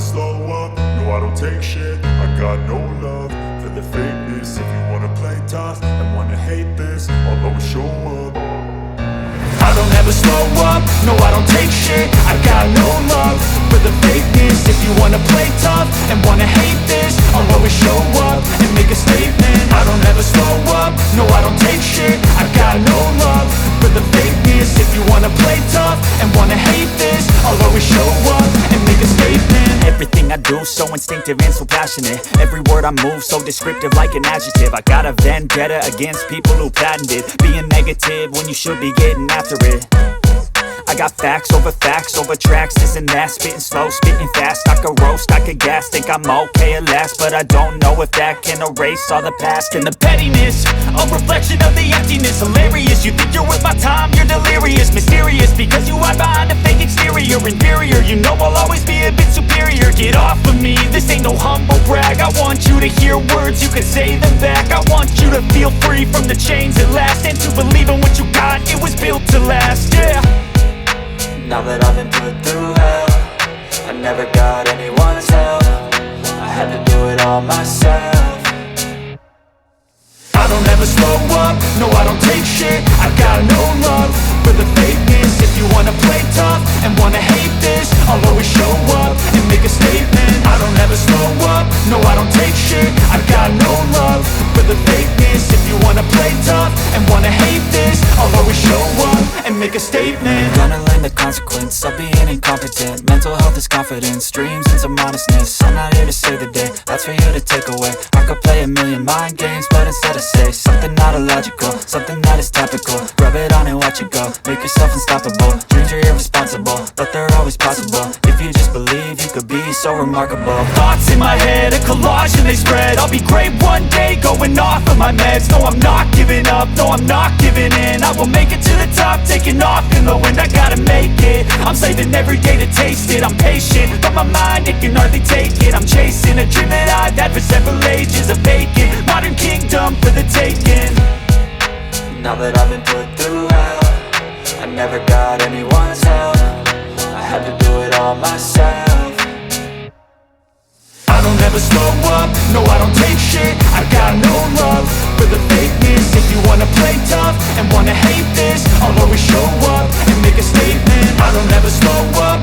slow up, no I don't take shit. I got no love for the fakeness. If you wanna play tough and wanna hate this, I'll always show up. I don't ever slow up, no I don't take shit. I got no love for the fakeness. If you wanna play tough and wanna hate this, I'll always show up and make a statement. I don't ever slow up, no I don't take shit. I got no love for the fakeness. If you wanna play tough and wanna hate this, I'll always show up and make a statement. Everything I do so instinctive and so passionate. Every word I move so descriptive like an adjective. I got a vendetta against people who patented being negative when you should be getting after it. I got facts over tracks, this and that. Spitting slow, spitting fast, I could roast, I could gas. Think I'm okay at last, but I don't know if that can erase all the past. And the pettiness, a reflection of the emptiness. Hilarious, you think you're worth my time, you're delirious. Mysterious, because you hide behind a fake exterior. Inferior, you know I'll always be a bit superior. Get off of me, this ain't no humble brag. I want you to hear words, you can say them back. I want you to feel free from the chains at last, and to believe in what you got, it was built to last, yeah. Now that I've been put through hell, I never got anyone's help. I had to do it all myself. I don't ever slow up, no I don't take shit. I got no love for the fakeness. If you wanna play tough and wanna hate this, I'll always show up and make a statement. I don't ever slow up, no I don't take shit. I got no love for the fakeness. If you wanna play tough and wanna hate this, I'll always show up and make a statement. Gonna learn the consequence of being incompetent. Mental health is confidence, dreams and some honestness. I'm not here to save the day, that's for you to take away. I could play a million mind games, but instead I say something not illogical, something that is topical. Rub it on and watch it go, make yourself unstoppable. Dreams are irresponsible, but they're always possible. If you just believe, you could be so remarkable. Thoughts in my head, a collage and they spread. I'll be great one day, going off of my meds. No, I'm not giving up, no, I'm not giving in. I will make it to the top, taking off in the wind. I gotta make it, I'm saving every day to taste it. I'm patient, but my mind, it can hardly take it. I'm chasing a dream that I've had for several ages. A vacant, modern kingdom for the taking. Now that I've been put through hell, I never got anyone's help. I had to do it all myself. I don't ever slow up, no I don't take shit. I got no love for the fakeness. If you wanna play tough and wanna hate this, I'll always show up and make a statement. I don't ever slow up,